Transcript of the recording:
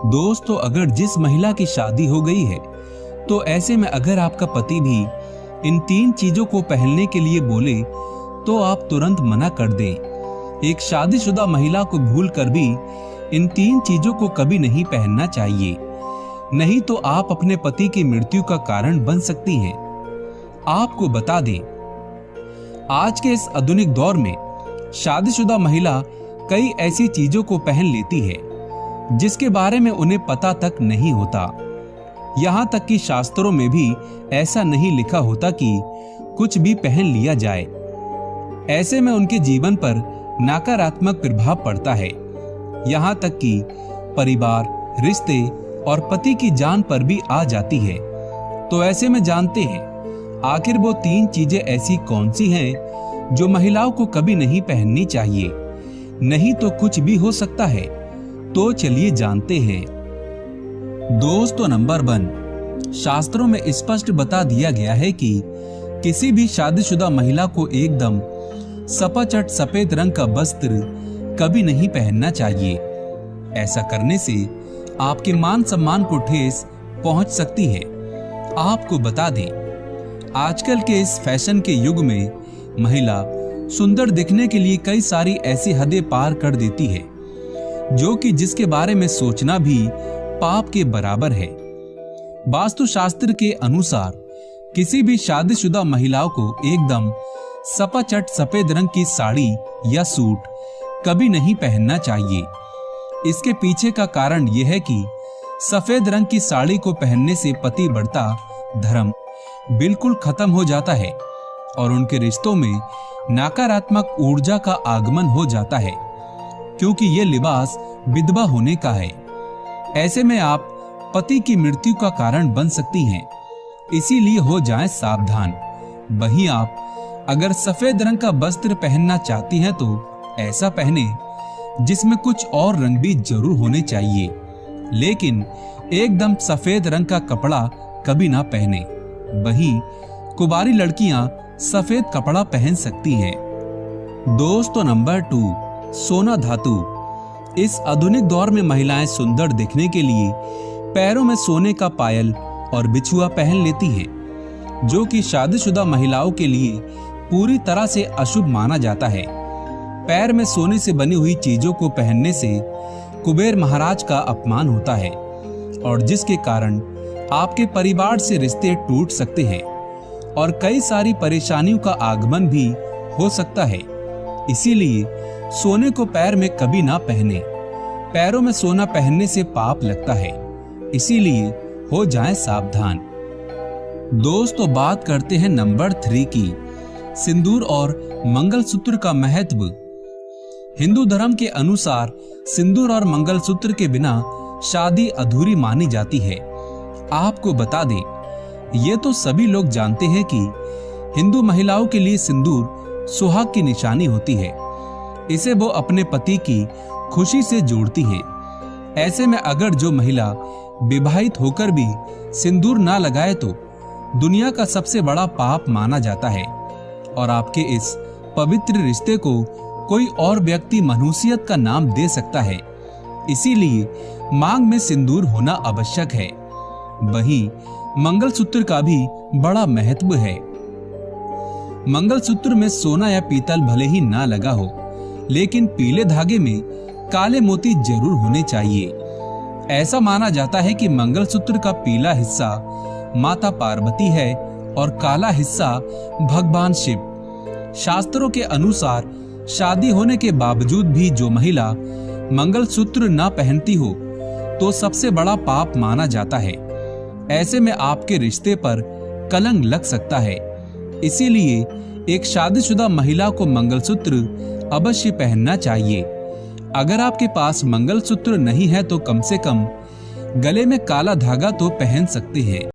दोस्तों, अगर जिस महिला की शादी हो गई है तो ऐसे में अगर आपका पति भी इन 3 चीजों को पहनने के लिए बोले तो आप तुरंत मना कर दें। एक शादीशुदा महिला को भूल कर भी इन 3 चीजों को कभी नहीं पहनना चाहिए, नहीं तो आप अपने पति की मृत्यु का कारण बन सकती हैं। आपको बता दें, आज के इस आधुनिक दौर में शादीशुदा महिला कई ऐसी चीजों को पहन लेती है जिसके बारे में उन्हें पता तक नहीं होता। यहाँ तक कि शास्त्रों में भी ऐसा नहीं लिखा होता कि कुछ भी पहन लिया जाए। ऐसे में उनके जीवन पर नकारात्मक प्रभाव पड़ता है, यहाँ तक कि परिवार, रिश्ते और पति की जान पर भी आ जाती है। तो ऐसे में जानते हैं आखिर वो 3 चीजें ऐसी कौन सी हैं जो महिलाओं को कभी नहीं पहननी चाहिए, नहीं तो कुछ भी हो सकता है। तो चलिए जानते हैं। दोस्तों, नंबर 1, शास्त्रों में स्पष्ट बता दिया गया है कि किसी भी शादीशुदा महिला को एकदम सपाचट सफेद रंग का वस्त्र कभी नहीं पहनना चाहिए। ऐसा करने से आपके मान सम्मान को ठेस पहुंच सकती है। आपको बता दें, आजकल के इस फैशन के युग में महिला सुंदर दिखने के लिए कई सारी ऐसी हदें पार कर देती है जो कि जिसके बारे में सोचना भी पाप के बराबर है। वास्तुशास्त्र के अनुसार किसी भी शादीशुदा महिलाओं को एकदम सपाचट सफेद रंग की साड़ी या सूट कभी नहीं पहनना चाहिए। इसके पीछे का कारण यह है कि सफेद रंग की साड़ी को पहनने से पति बढ़ता धर्म बिल्कुल खत्म हो जाता है और उनके रिश्तों में नकारात्मक ऊर्जा का आगमन हो जाता है, क्योंकि ये लिबास विधवा होने का है। ऐसे में आप पति की मृत्यु का कारण बन सकती हैं, इसीलिए हो जाएं सावधान। वहीं आप अगर सफेद रंग का वस्त्र पहनना चाहती हैं तो ऐसा पहने जिसमें कुछ और रंग भी जरूर होने चाहिए, लेकिन एकदम सफेद रंग का कपड़ा कभी ना पहने। वहीं कुंवारी लड़कियां सफेद कपड़ा पहन सकती हैं। दोस्तों, नंबर 2, सोना धातु। इस आधुनिक दौर में महिलाएं सुंदर दिखने के लिए पैरों में सोने का पायल और बिछुआ पहन लेती हैं, जो कि शादीशुदा महिलाओं के लिए पूरी तरह से अशुभ माना जाता है। पैर में सोने से बनी हुई चीजों को पहनने से कुबेर महाराज का अपमान होता है और जिसके कारण आपके परिवार से रिश्ते टूट सकते हैं और कई सारी परेशानियों का आगमन भी हो सकता है। इसीलिए सोने को पैर में कभी ना पहने। पैरों में सोना पहनने से पाप लगता है, इसीलिए हो जाएं सावधान। दोस्तों, बात करते हैं नंबर 3 की, सिंदूर और मंगलसूत्र का महत्व। हिंदू धर्म के अनुसार सिंदूर और मंगलसूत्र के बिना शादी अधूरी मानी जाती है। आपको बता दें, ये तो सभी लोग जानते हैं कि हिंदू महिलाओं के लिए सिंदूर सुहाग की निशानी होती है। इसे वो अपने पति की खुशी से जोड़ती हैं। ऐसे में अगर जो महिला विवाहित होकर भी सिंदूर ना लगाए तो दुनिया का सबसे बड़ा पाप माना जाता है और आपके इस पवित्र रिश्ते को कोई और व्यक्ति मनुष्यत का नाम दे सकता है। इसीलिए मांग में सिंदूर होना आवश्यक है। वहीं मंगलसूत्र का भी बड़ा महत्व है। मंगलसूत्र में सोना या पीतल भले ही ना लगा हो, लेकिन पीले धागे में काले मोती जरूर होने चाहिए। ऐसा माना जाता है कि मंगलसूत्र का पीला हिस्सा माता पार्वती है और काला हिस्सा भगवान शिव। शास्त्रों के अनुसार शादी होने के बावजूद भी जो महिला मंगलसूत्र ना पहनती हो तो सबसे बड़ा पाप माना जाता है। ऐसे में आपके रिश्ते पर कलंक लग सकता है। इसीलिए एक शादीशुदा महिला को मंगलसूत्र अवश्य पहनना चाहिए। अगर आपके पास मंगलसूत्र नहीं है तो कम से कम गले में काला धागा तो पहन सकते हैं।